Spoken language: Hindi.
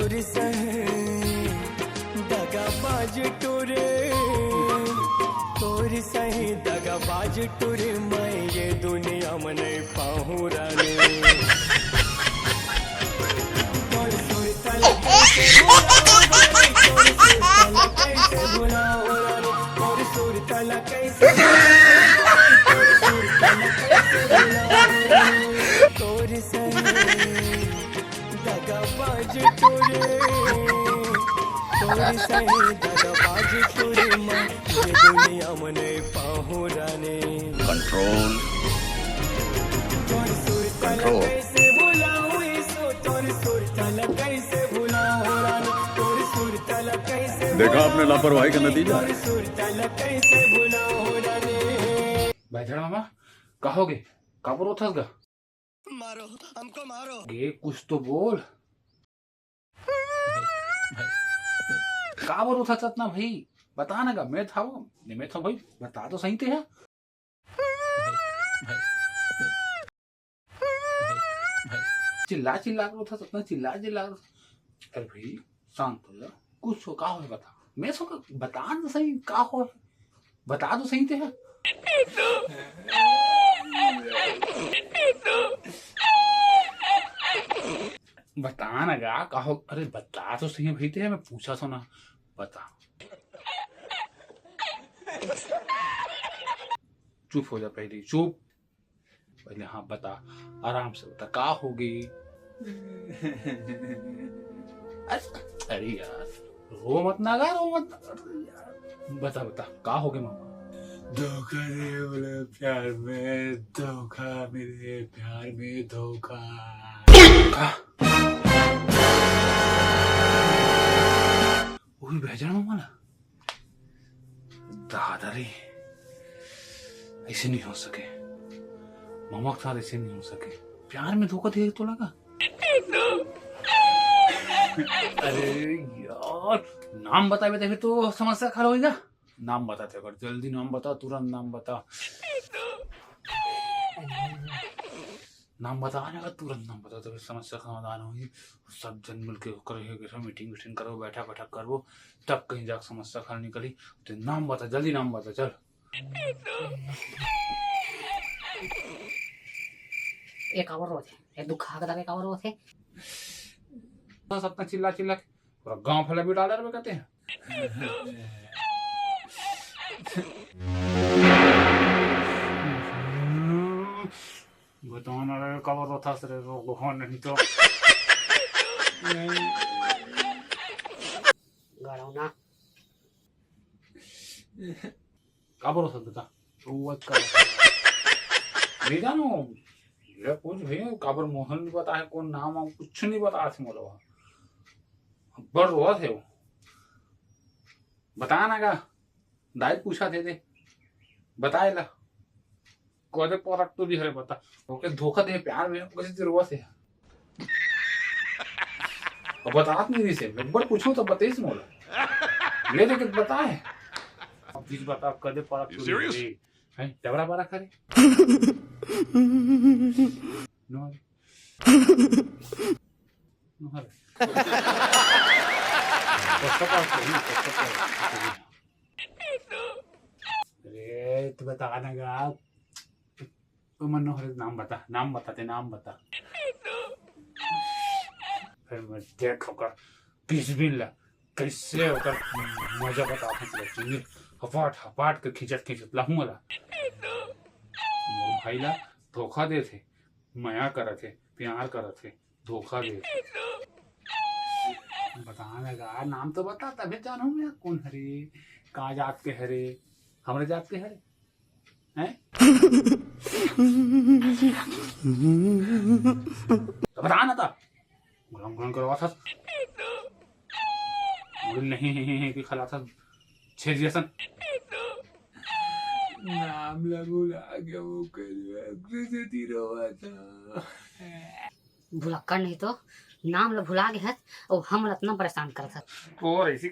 तोर सही दगाबाज टोरे, तोर सही दगाबाज टोरे, मैं ये दुनिया में नहीं पाहूँ रानी। तोर सुर तल कैसे भुलाऊं रानी, तोर सुर तल कैसे तोर सही दगाबाज टोरे, तोर सही दगाबाज टोरे, मैं ये दुनिया में नहीं पाहूँ रानी। कंट्रोल तोर सुर तल कैसे भुलाऊं इसो, तोर सुर तल कैसे भुलाऊं रानी, तोर सुर तल कैसे देखा आपने लापरवाही का नतीजा है। तोर सुर तल कैसे भुलाऊं रानी। बैठा मामा कहोगे काबर उठस गा मारो हमको मारो। ये कुछ तो बोल काबर उठा चतना भाई बता ना गा मैं था नहीं मैं था भाई बता तो सही थे है चिल्ला चिल्ला कर उठा चतना चिल्ला चिल्ला कर भाई शांत हो जा कुछ हो का हो बता मैं सो बता तो सही का हो बता तो सही थे है बता ना गा कहो अरे बता तो सही भाई थे मैं पूछा तो ना बता चुप हो जा पहले चुप पहले हाँ बता आराम से बता का होगी अरे यार रो मत ना गा रो मत बता बता का होगे मामा धोखा दे बोले प्यार में धोखा मेरे प्यार में धोखा वही भेजा मामा ना दादा रे ऐसे नहीं हो सके मामा के साथ ऐसे नहीं हो सके प्यार में धोखा दे तो लगा अरे यार नाम बता बेटा फिर तो समस्या खड़ा होगा नाम बताते अगर जल्दी नाम बता तुरंत नाम बता नाम बताने का तुरंत नाम बता तो फिर समस्या समाधान होगी सब जन मिल के करो मीटिंग वीटिंग करो बैठा बैठा करो तब कहीं जाकर समस्या खा निकली तो नाम बता जल्दी नाम बता चल एक आवर होते एक दुखा का एक आवर होते सतना चिल्ला चिल्ला के पूरा गांव फैला भी डालर में कहते हैं बताना रे कवर होता सरे रोग हो नहीं तो गड़ौना कवर होता बता वो का ले जानो ये कुछ भी काबर मोहन नहीं पता है कौन नाम हम कुछ नहीं बता थे मोला बड़ रोआ थे वो बता ना का दाई पूछा थे बताए ला कोदे प्रोडक्ट तो भी है बता ओके धोखा दे प्यार में कैसे रोआ थे अब बता नहीं से एक बार पूछूं तो बताइस मोला ले दे के बताए अब चीज बता कदे प्रोडक्ट तो है डबरा बड़ा करे No. No. अरे तू बता ना गा तू मन नाम बताते नाम बता फिर मैं देख होकर बिस्मिल्लाह कैसे होकर मजा बता सकते हपाट हपाट के खिंचत लाऊंगा भाई ला धोखा दे थे माया कर थे प्यार कर थे धोखा दे थे बताने लगा नाम तो बता तभी जानू मैं कौन हरे कहाँ जात के हरे हमारे जात के हरे हैं तो बता ना था गुलाम करवा था नहीं कि खला था छे जैसन नाम लगूला गया वो रोवा था भुलक्कड़ नहीं तो नाम ल भुला गया और हम इतना परेशान करता और ऐसी